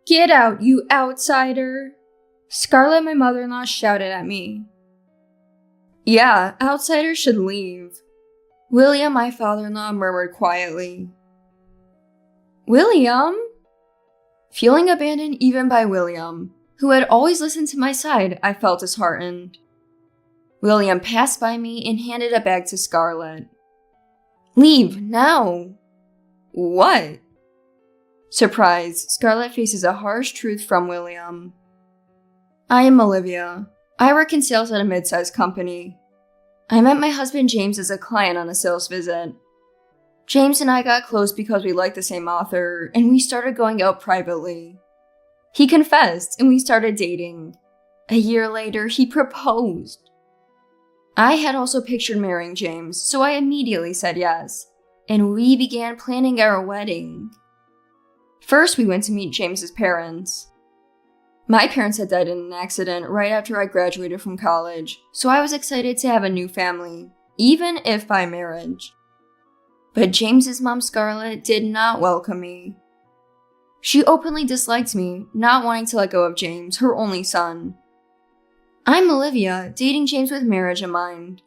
Get out, you outsider! Scarlett, my mother-in-law, shouted at me. Yeah, outsiders should leave. William, my father-in-law, murmured quietly. William? Feeling abandoned even by William, who had always listened to my side, I felt disheartened. William passed by me and handed a bag to Scarlett. Leave, now! What? Surprised, Scarlett faces a harsh truth from William. I am Olivia. I work in sales at a mid-sized company. I met my husband James as a client on a sales visit. James and I got close because we liked the same author, and we started going out privately. He confessed, and we started dating. A year later, he proposed. I had also pictured marrying James, so I immediately said yes, and we began planning our wedding. First, we went to meet James's parents. My parents had died in an accident right after I graduated from college, so I was excited to have a new family, even if by marriage. But James's mom, Scarlett, did not welcome me. She openly disliked me, not wanting to let go of James, her only son. I'm Olivia, dating James with marriage in mind.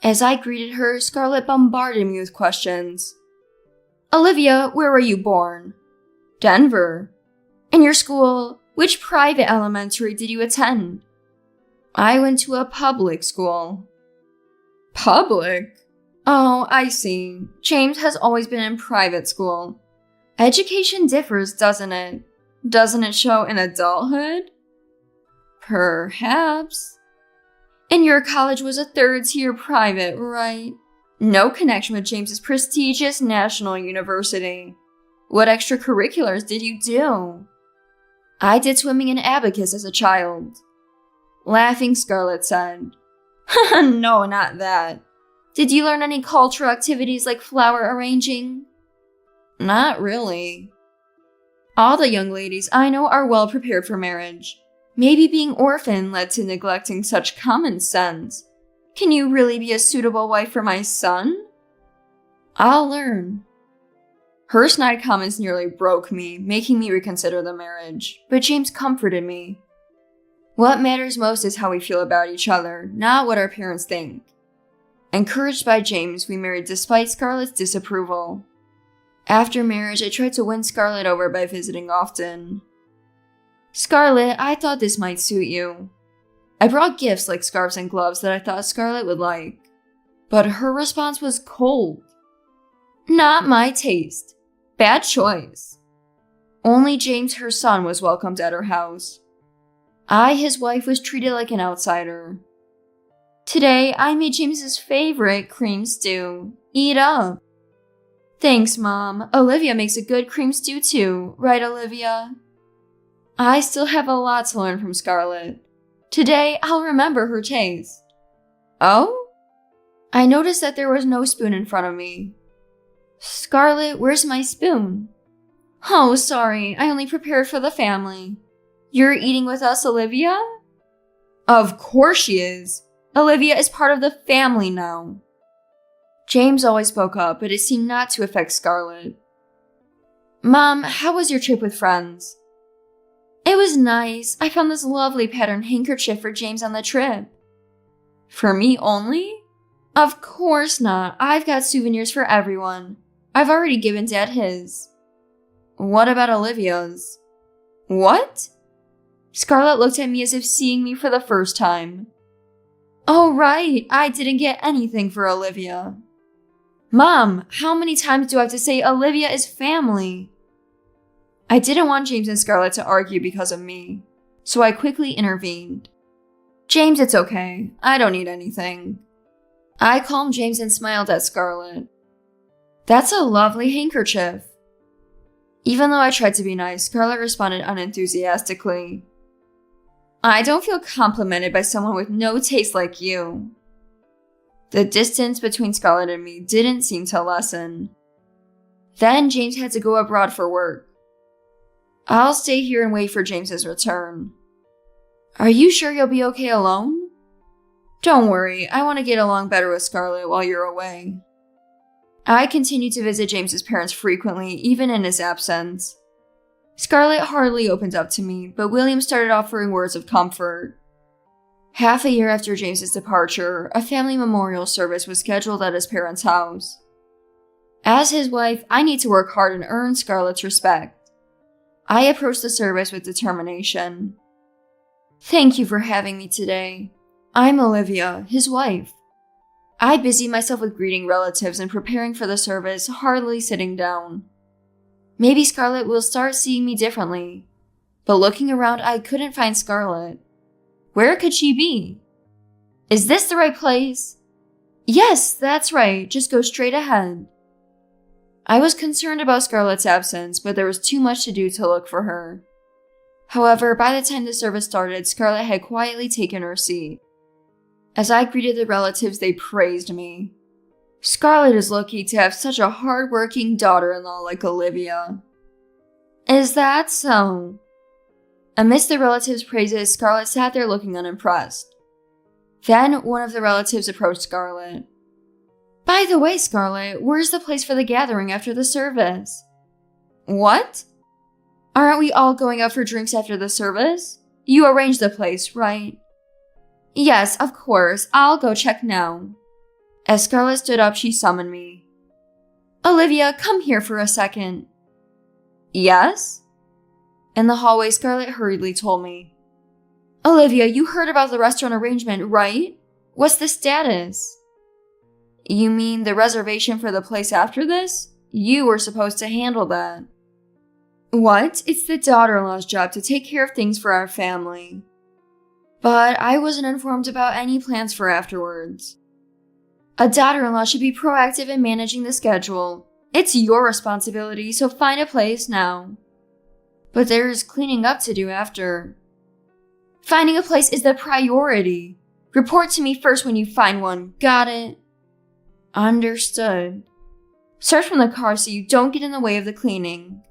As I greeted her, Scarlett bombarded me with questions. Olivia, where were you born? Denver. In your school, which private elementary did you attend? I went to a public school. Public? Oh, I see. James has always been in private school. Education differs, doesn't it? Doesn't it show in adulthood? Perhaps. And your college was a third-tier private, right? No connection with James's prestigious national university. What extracurriculars did you do? I did swimming and abacus as a child. Laughing, Scarlett said, No, not that. Did you learn any cultural activities like flower arranging? Not really. All the young ladies I know are well prepared for marriage. Maybe being orphaned led to neglecting such common sense. Can you really be a suitable wife for my son? I'll learn. Her snide comments nearly broke me, making me reconsider the marriage, but James comforted me. What matters most is how we feel about each other, not what our parents think. Encouraged by James, we married despite Scarlett's disapproval. After marriage, I tried to win Scarlett over by visiting often. Scarlett, I thought this might suit you. I brought gifts like scarves and gloves that I thought Scarlett would like. But her response was cold. Not my taste. Bad choice. Only James, her son, was welcomed at her house. I, his wife, was treated like an outsider. Today, I made James's favorite cream stew. Eat up. Thanks, Mom. Olivia makes a good cream stew too, right, Olivia? I still have a lot to learn from Scarlett. Today, I'll remember her taste. Oh? I noticed that there was no spoon in front of me. Scarlett, where's my spoon? Oh, sorry, I only prepared for the family. You're eating with us, Olivia? Of course she is. Olivia is part of the family now. James always spoke up, but it seemed not to affect Scarlett. Mom, how was your trip with friends? It was nice. I found this lovely patterned handkerchief for James on the trip. For me only? Of course not. I've got souvenirs for everyone. I've already given Dad his. What about Olivia's? What? Scarlett looked at me as if seeing me for the first time. Oh, right. I didn't get anything for Olivia. Mom, how many times do I have to say Olivia is family? I didn't want James and Scarlett to argue because of me, so I quickly intervened. James, it's okay. I don't need anything. I calmed James and smiled at Scarlett. That's a lovely handkerchief. Even though I tried to be nice, Scarlett responded unenthusiastically. I don't feel complimented by someone with no taste like you. The distance between Scarlett and me didn't seem to lessen. Then James had to go abroad for work. I'll stay here and wait for James's return. Are you sure you'll be okay alone? Don't worry, I want to get along better with Scarlett while you're away. I continued to visit James's parents frequently, even in his absence. Scarlett hardly opened up to me, but William started offering words of comfort. Half a year after James's departure, a family memorial service was scheduled at his parents' house. As his wife, I need to work hard and earn Scarlett's respect. I approached the service with determination. Thank you for having me today. I'm Olivia, his wife. I busied myself with greeting relatives and preparing for the service, hardly sitting down. Maybe Scarlett will start seeing me differently. But looking around, I couldn't find Scarlett. Where could she be? Is this the right place? Yes, that's right. Just go straight ahead. I was concerned about Scarlett's absence, but there was too much to do to look for her. However, by the time the service started, Scarlett had quietly taken her seat. As I greeted the relatives, they praised me. Scarlett is lucky to have such a hard-working daughter-in-law like Olivia. Is that so? Amidst the relatives' praises, Scarlett sat there looking unimpressed. Then, one of the relatives approached Scarlett. By the way, Scarlett, where's the place for the gathering after the service? What? Aren't we all going out for drinks after the service? You arranged the place, right? Yes, of course. I'll go check now. As Scarlett stood up, she summoned me. Olivia, come here for a second. Yes? In the hallway, Scarlett hurriedly told me. Olivia, you heard about the restaurant arrangement, right? What's the status? You mean the reservation for the place after this? You were supposed to handle that. What? It's the daughter-in-law's job to take care of things for our family. But I wasn't informed about any plans for afterwards. A daughter-in-law should be proactive in managing the schedule. It's your responsibility, so find a place now. But there's cleaning up to do after. Finding a place is the priority. Report to me first when you find one, got it? Understood. Search from the car so you don't get in the way of the cleaning.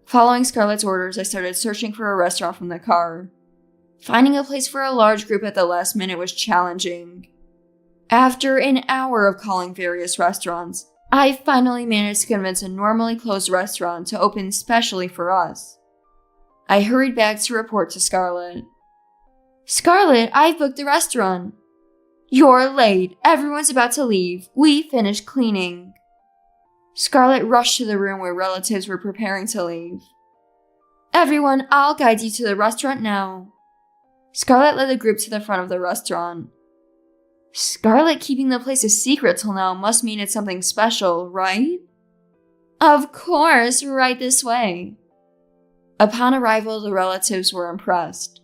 Following Scarlett's orders, I started searching for a restaurant from the car. Finding a place for a large group at the last minute was challenging. After an hour of calling various restaurants, I finally managed to convince a normally closed restaurant to open specially for us. I hurried back to report to Scarlett. Scarlett, I've booked the restaurant. You're late. Everyone's about to leave. We finished cleaning. Scarlett rushed to the room where relatives were preparing to leave. Everyone, I'll guide you to the restaurant now. Scarlett led the group to the front of the restaurant. Scarlett keeping the place a secret till now must mean it's something special, right? Of course, right this way. Upon arrival, the relatives were impressed.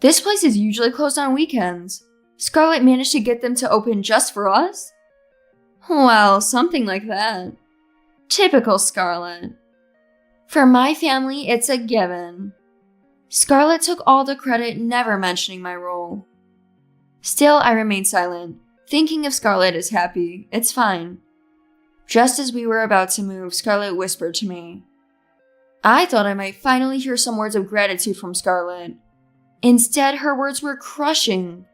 This place is usually closed on weekends. Scarlett managed to get them to open just for us? Well, something like that. Typical Scarlett. For my family, it's a given. Scarlett took all the credit, never mentioning my role. Still, I remained silent, thinking if Scarlett is happy, it's fine. Just as we were about to move, Scarlett whispered to me. I thought I might finally hear some words of gratitude from Scarlett. Instead, her words were crushing.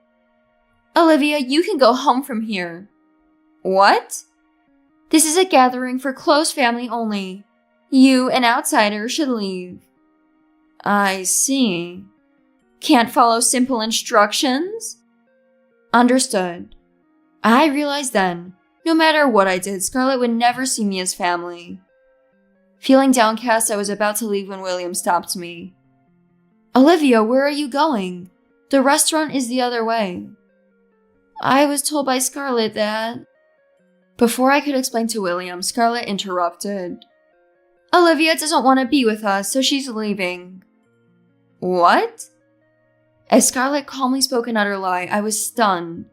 Olivia, you can go home from here. What? This is a gathering for close family only. You, an outsider, should leave. I see. Can't follow simple instructions? Understood. I realized then, no matter what I did, Scarlett would never see me as family. Feeling downcast, I was about to leave when William stopped me. Olivia, where are you going? The restaurant is the other way. I was told by Scarlett that... Before I could explain to William, Scarlett interrupted. Olivia doesn't want to be with us, so she's leaving. What? As Scarlett calmly spoke an utter lie, I was stunned.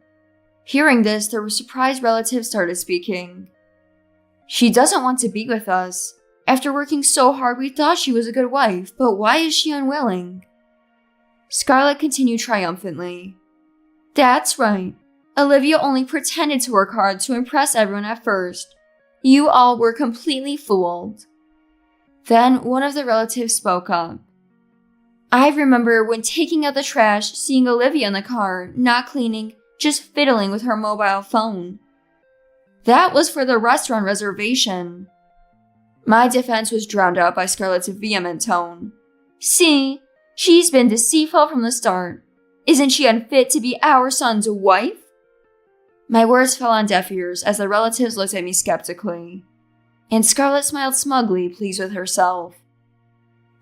Hearing this, the surprised relatives started speaking. She doesn't want to be with us. After working so hard, we thought she was a good wife, but why is she unwilling? Scarlett continued triumphantly. That's right. Olivia only pretended to work hard to impress everyone at first. You all were completely fooled. Then one of the relatives spoke up. I remember when taking out the trash, seeing Olivia in the car, not cleaning, just fiddling with her mobile phone. That was for the restaurant reservation. My defense was drowned out by Scarlett's vehement tone. See, she's been deceitful from the start. Isn't she unfit to be our son's wife? My words fell on deaf ears as the relatives looked at me skeptically, and Scarlett smiled smugly, pleased with herself.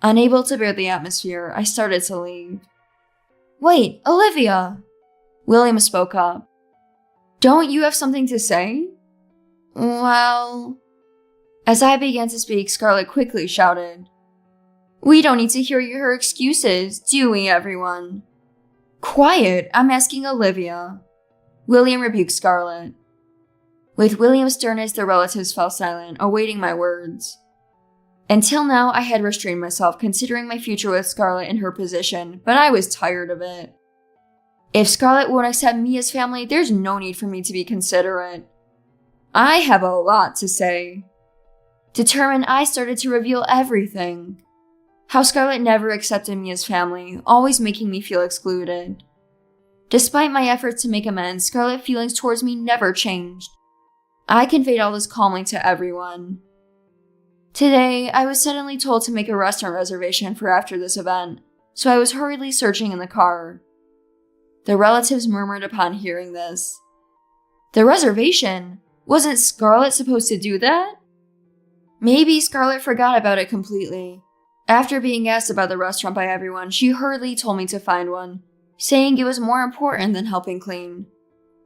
Unable to bear the atmosphere, I started to leave. Wait, Olivia! William spoke up. Don't you have something to say? Well... As I began to speak, Scarlett quickly shouted. We don't need to hear her excuses, do we, everyone? Quiet, I'm asking Olivia. William rebuked Scarlett. With William's sternness, the relatives fell silent, awaiting my words. Until now, I had restrained myself, considering my future with Scarlett in her position, but I was tired of it. If Scarlett won't accept me as family, there's no need for me to be considerate. I have a lot to say. Determined, I started to reveal everything. How Scarlett never accepted me as family, always making me feel excluded. Despite my efforts to make amends, Scarlett's feelings towards me never changed. I conveyed all this calmly to everyone. Today, I was suddenly told to make a restaurant reservation for after this event, so I was hurriedly searching in the car. The relatives murmured upon hearing this. The reservation? Wasn't Scarlett supposed to do that? Maybe Scarlett forgot about it completely. After being asked about the restaurant by everyone, she hurriedly told me to find one, saying it was more important than helping clean.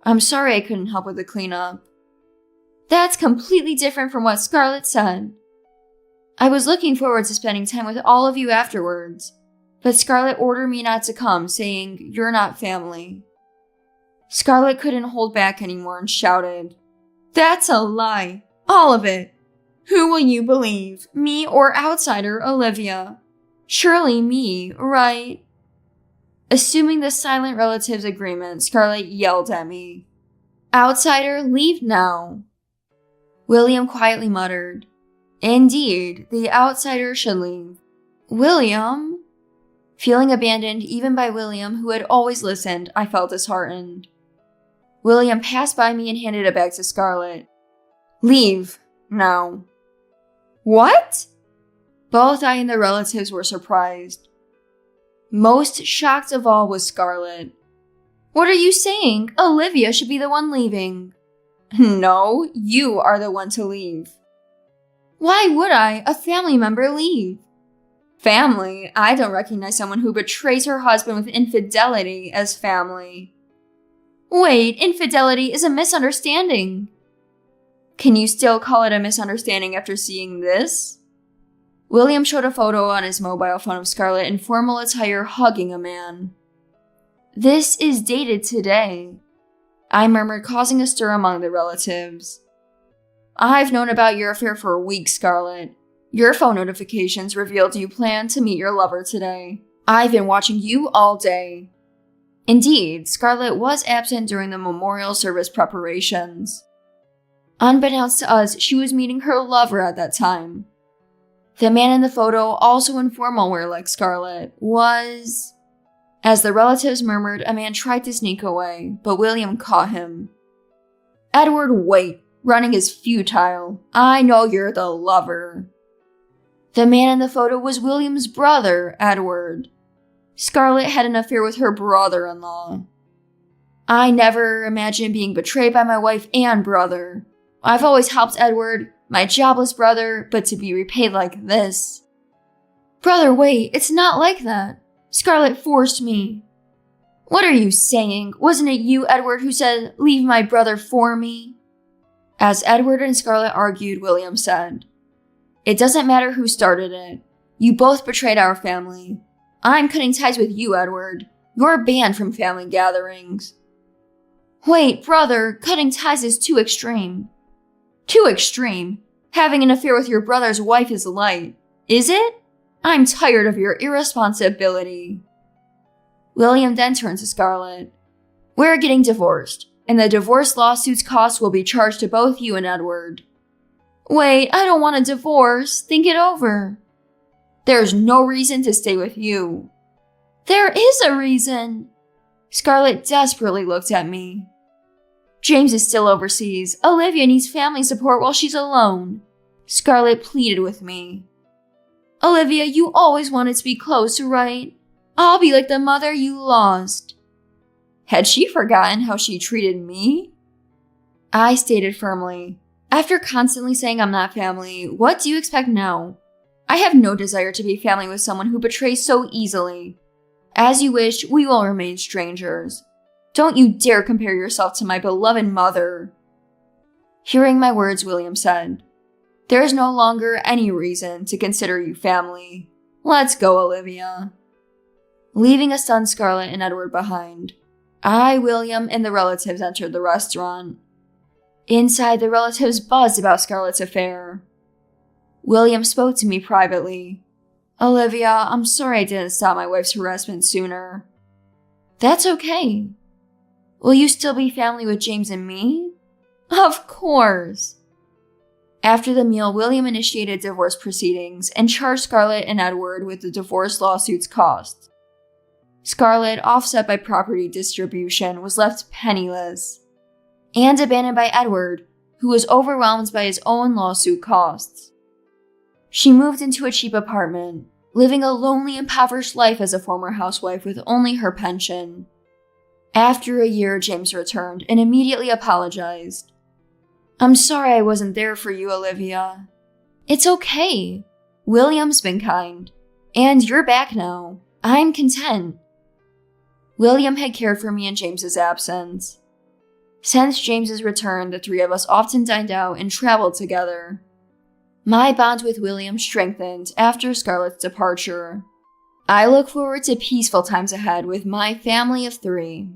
I'm sorry I couldn't help with the cleanup. That's completely different from what Scarlett said. I was looking forward to spending time with all of you afterwards, but Scarlett ordered me not to come, saying, you're not family. Scarlett couldn't hold back anymore and shouted, That's a lie! All of it! Who will you believe, me or outsider Olivia? Surely me, right? Assuming the silent relative's agreement, Scarlett yelled at me. Outsider, leave now. William quietly muttered, Indeed, the outsider should leave. William? Feeling abandoned even by William, who had always listened, I felt disheartened. William passed by me and handed it back to Scarlett. Leave, now. What? Both I and the relatives were surprised. Most shocked of all was Scarlett. What are you saying? Olivia should be the one leaving. No, you are the one to leave. Why would I, a family member, leave? Family? I don't recognize someone who betrays her husband with infidelity as family. Wait, infidelity is a misunderstanding. Can you still call it a misunderstanding after seeing this? William showed a photo on his mobile phone of Scarlett in formal attire hugging a man. This is dated today, I murmured, causing a stir among the relatives. I've known about your affair for weeks, Scarlett. Your phone notifications revealed you planned to meet your lover today. I've been watching you all day. Indeed, Scarlett was absent during the memorial service preparations. Unbeknownst to us, she was meeting her lover at that time. The man in the photo, also in formal wear like Scarlett, was... As the relatives murmured, a man tried to sneak away, but William caught him. Edward, wait. Running is futile. I know you're the lover. The man in the photo was William's brother, Edward. Scarlett had an affair with her brother-in-law. I never imagined being betrayed by my wife and brother. I've always helped Edward, my jobless brother, but to be repaid like this. Brother, wait, it's not like that. Scarlett forced me. What are you saying? Wasn't it you, Edward, who said, leave my brother for me? As Edward and Scarlett argued, William said, It doesn't matter who started it. You both betrayed our family. I'm cutting ties with you, Edward. You're banned from family gatherings. Wait, brother, cutting ties is too extreme. Too extreme? Having an affair with your brother's wife is light. Is it? I'm tired of your irresponsibility. William then turned to Scarlett. We're getting divorced, and the divorce lawsuit's costs will be charged to both you and Edward. Wait, I don't want a divorce. Think it over. There's no reason to stay with you. There is a reason. Scarlett desperately looked at me. James is still overseas. Olivia needs family support while she's alone. Scarlett pleaded with me. Olivia, you always wanted to be close, right? I'll be like the mother you lost. Had she forgotten how she treated me? I stated firmly, after constantly saying I'm not family, what do you expect now? I have no desire to be family with someone who betrays so easily. As you wish, we will remain strangers. Don't you dare compare yourself to my beloved mother. Hearing my words, William said, there is no longer any reason to consider you family. Let's go, Olivia. Leaving a stunned Scarlett and Edward behind, I, William, and the relatives entered the restaurant. Inside, the relatives buzzed about Scarlett's affair. William spoke to me privately. Olivia, I'm sorry I didn't stop my wife's harassment sooner. That's okay. Will you still be family with James and me? Of course. After the meal, William initiated divorce proceedings and charged Scarlett and Edward with the divorce lawsuit's costs. Scarlett, offset by property distribution, was left penniless and abandoned by Edward, who was overwhelmed by his own lawsuit costs. She moved into a cheap apartment, living a lonely, impoverished life as a former housewife with only her pension. After a year, James returned and immediately apologized. I'm sorry I wasn't there for you, Olivia. It's okay. William's been kind. And you're back now. I'm content. William had cared for me in James's absence. Since James's return, the three of us often dined out and traveled together. My bond with William strengthened after Scarlett's departure. I look forward to peaceful times ahead with my family of 3.